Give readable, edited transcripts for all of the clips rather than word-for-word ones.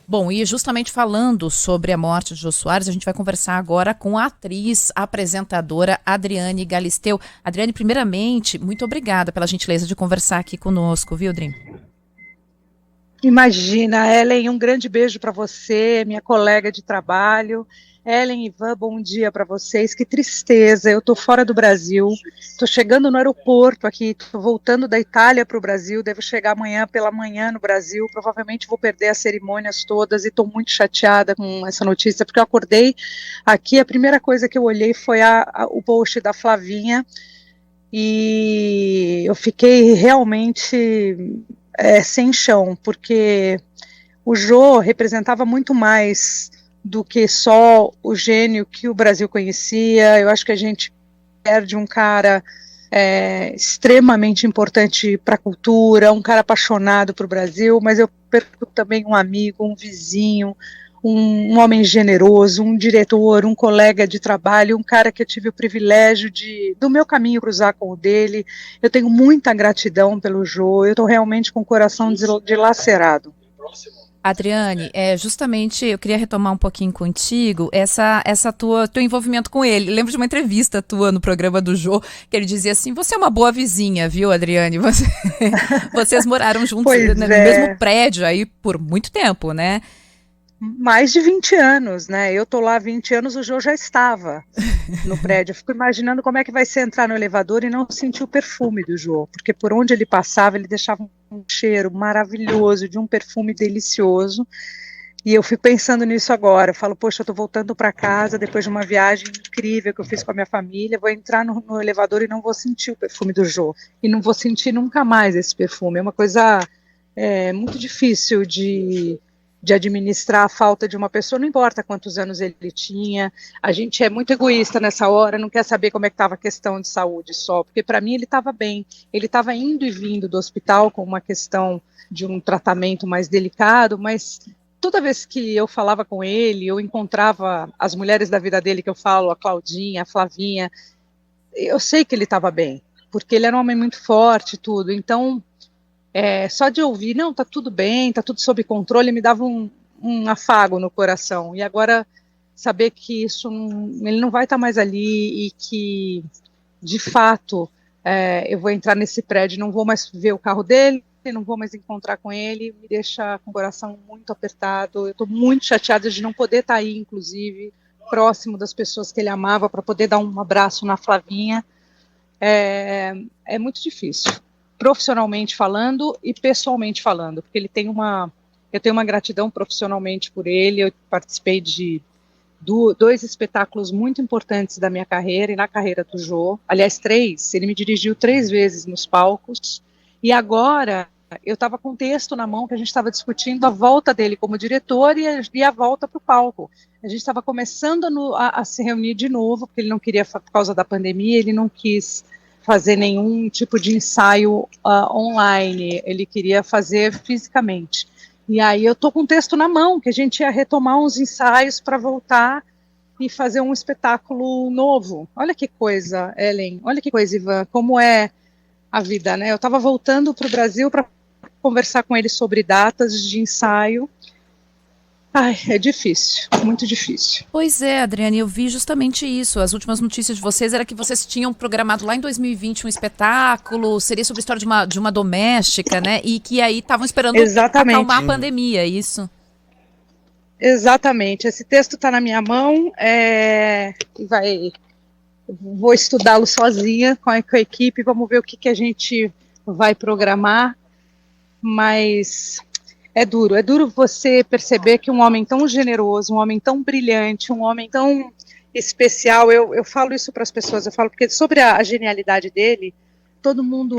Bom, e justamente falando sobre a morte de Jô Soares, a gente vai conversar agora com a atriz, apresentadora Adriane Galisteu. Adriane, primeiramente, muito obrigada pela gentileza de conversar aqui conosco, viu, Adri? Imagina, Ellen, um grande beijo para você, minha colega de trabalho. Ellen e Ivan, bom dia para vocês. Que tristeza, eu estou fora do Brasil, estou chegando no aeroporto aqui, estou voltando da Itália para o Brasil, devo chegar amanhã pela manhã no Brasil, provavelmente vou perder as cerimônias todas e estou muito chateada com essa notícia, porque eu acordei aqui, a primeira coisa que eu olhei foi o post da Flavinha, e eu fiquei realmente sem chão, porque o Jô representava muito mais do que só o gênio que o Brasil conhecia. Eu acho que a gente perde um cara extremamente importante para a cultura, um cara apaixonado para o Brasil, mas eu perco também um amigo, um vizinho, um homem generoso, um diretor, um colega de trabalho, um cara que eu tive o privilégio do meu caminho cruzar com o dele. Eu tenho muita gratidão pelo Jô, eu estou realmente com o coração dilacerado. Adriane, justamente eu queria retomar um pouquinho contigo essa teu envolvimento com ele. Lembro de uma entrevista tua no programa do Jô, que ele dizia assim: você é uma boa vizinha, viu, Adriane? Vocês moraram juntos, Pois né, no mesmo é, prédio aí por muito tempo, né? mais de 20 anos, né? Eu tô lá há 20 anos, o Jô já estava no prédio. Eu fico imaginando como é que vai ser entrar no elevador e não sentir o perfume do Jô, porque por onde ele passava, ele deixava um cheiro maravilhoso, de um perfume delicioso. E eu fico pensando nisso agora. Eu falo, poxa, eu tô voltando para casa depois de uma viagem incrível que eu fiz com a minha família. Vou entrar no elevador e não vou sentir o perfume do Jô. E não vou sentir nunca mais esse perfume. É uma coisa muito difícil de administrar a falta de uma pessoa, não importa quantos anos ele tinha. A gente é muito egoísta nessa hora, não quer saber como é que estava a questão de saúde só, porque para mim ele estava bem, ele estava indo e vindo do hospital com uma questão de um tratamento mais delicado, mas toda vez que eu falava com ele, eu encontrava as mulheres da vida dele que eu falo, a Claudinha, a Flavinha, eu sei que ele estava bem, porque ele era um homem muito forte e tudo, então só de ouvir, não, tá tudo bem, tá tudo sob controle, me dava um afago no coração. E agora saber que ele não vai estar mais ali e que, de fato, eu vou entrar nesse prédio, não vou mais ver o carro dele, não vou mais encontrar com ele, me deixa com o coração muito apertado. Eu estou muito chateada de não poder estar aí, inclusive, próximo das pessoas que ele amava, para poder dar um abraço na Flavinha. É muito difícil, profissionalmente falando e pessoalmente falando, porque eu tenho uma gratidão profissionalmente por ele. Eu participei de dois espetáculos muito importantes da minha carreira e na carreira do Jô, aliás, três. Ele me dirigiu 3 vezes nos palcos, e agora eu estava com um texto na mão que a gente estava discutindo a volta dele como diretor e a volta para o palco. A gente estava começando a se reunir de novo, porque ele não queria, por causa da pandemia, ele não quis fazer nenhum tipo de ensaio online, ele queria fazer fisicamente. E aí eu estou com um texto na mão, que a gente ia retomar uns ensaios para voltar e fazer um espetáculo novo. Olha que coisa, Ellen, olha que coisa, Ivan, como é a vida, né? Eu estava voltando para o Brasil para conversar com ele sobre datas de ensaio. Ai, é difícil, muito difícil. Pois é, Adriane, eu vi justamente isso. As últimas notícias de vocês era que vocês tinham programado lá em 2020 um espetáculo, seria sobre a história de uma doméstica, né? E que aí estavam esperando acalmar a Exatamente, pandemia, é isso? exatamente. Esse texto está na minha mão, vou estudá-lo sozinha com a equipe, vamos ver o que a gente vai programar, mas é duro você perceber que um homem tão generoso, um homem tão brilhante, um homem tão especial, eu falo isso para as pessoas, eu falo porque sobre a genialidade dele, todo mundo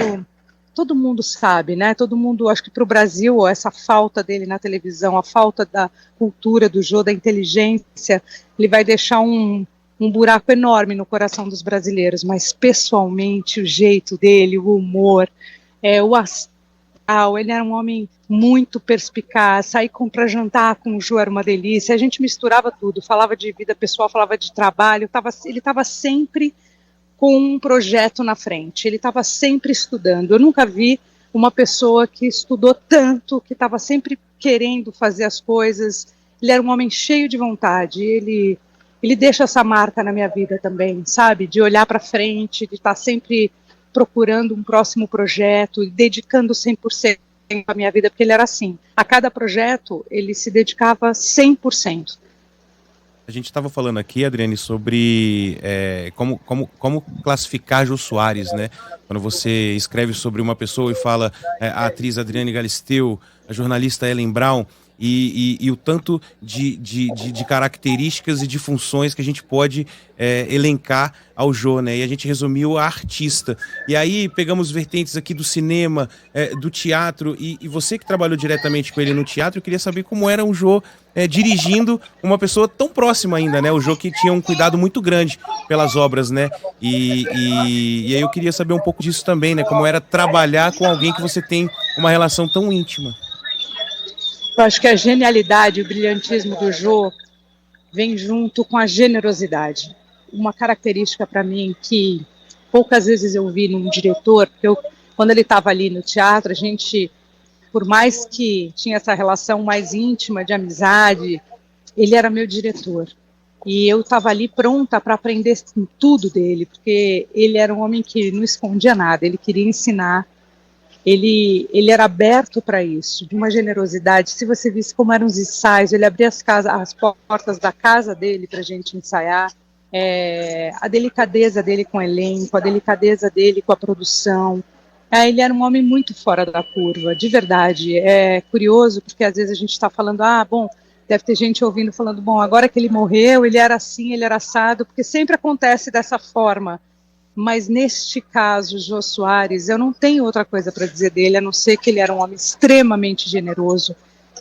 todo mundo sabe, né? Todo mundo, acho que para o Brasil, essa falta dele na televisão, a falta da cultura do Jô, da inteligência, ele vai deixar um buraco enorme no coração dos brasileiros, mas pessoalmente o jeito dele, o humor, o astral, ele era um homem muito perspicaz, sair para jantar com o Jô era uma delícia, a gente misturava tudo, falava de vida pessoal, falava de trabalho, ele estava sempre com um projeto na frente, ele estava sempre estudando. Eu nunca vi uma pessoa que estudou tanto, que estava sempre querendo fazer as coisas. Ele era um homem cheio de vontade. Ele deixa essa marca na minha vida também, sabe? De olhar para frente, de estar sempre procurando um próximo projeto, dedicando 100% a minha vida, porque ele era assim. A cada projeto, ele se dedicava 100%. A gente estava falando aqui, Adriane, sobre como classificar Jô Soares, né? Quando você escreve sobre uma pessoa e fala a atriz Adriane Galisteu, a jornalista Ellen Brown, e o tanto de características e de funções que a gente pode elencar ao Jô, né? E a gente resumiu a artista. E aí pegamos vertentes aqui do cinema, do teatro, e você que trabalhou diretamente com ele no teatro, eu queria saber como era um Jô dirigindo uma pessoa tão próxima ainda, né? O Jô que tinha um cuidado muito grande pelas obras, né? E aí eu queria saber um pouco disso também, né? Como era trabalhar com alguém que você tem uma relação tão íntima. Eu acho que a genialidade, o brilhantismo do Jô vem junto com a generosidade. Uma característica para mim que poucas vezes eu vi num diretor, porque quando ele estava ali no teatro, a gente, por mais que tinha essa relação mais íntima de amizade, ele era meu diretor. E eu estava ali pronta para aprender tudo dele, porque ele era um homem que não escondia nada, ele queria ensinar. Ele era aberto para isso, de uma generosidade. Se você visse como eram os ensaios, ele abria as portas da casa dele para a gente ensaiar, a delicadeza dele com o elenco, a delicadeza dele com a produção. Ele era um homem muito fora da curva, de verdade. É curioso, porque às vezes a gente está falando, deve ter gente ouvindo falando, agora que ele morreu, ele era assim, ele era assado, porque sempre acontece dessa forma. Mas neste caso, Jô Soares, eu não tenho outra coisa para dizer dele, a não ser que ele era um homem extremamente generoso,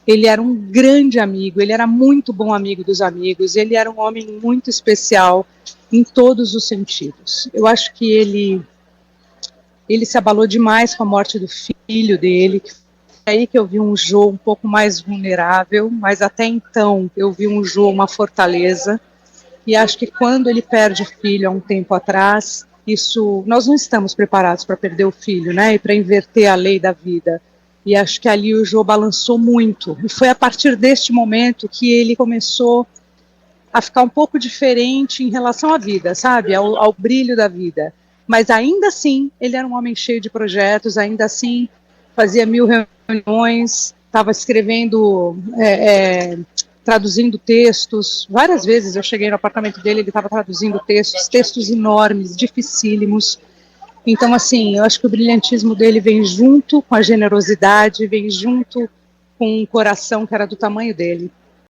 ele era um grande amigo, ele era muito bom amigo dos amigos, ele era um homem muito especial em todos os sentidos. Eu acho que ele se abalou demais com a morte do filho dele, é aí que eu vi um Jô um pouco mais vulnerável, mas até então eu vi um Jô, uma fortaleza, e acho que quando ele perde o filho há um tempo atrás, nós não estamos preparados para perder o filho, né, e para inverter a lei da vida. E acho que ali o Jô balançou muito. E foi a partir deste momento que ele começou a ficar um pouco diferente em relação à vida, sabe, ao brilho da vida. Mas ainda assim, ele era um homem cheio de projetos, ainda assim fazia 1000 reuniões, estava escrevendo, traduzindo textos. Várias vezes eu cheguei no apartamento dele, ele estava traduzindo textos enormes, dificílimos. Então, assim, eu acho que o brilhantismo dele vem junto com a generosidade, vem junto com um coração que era do tamanho dele.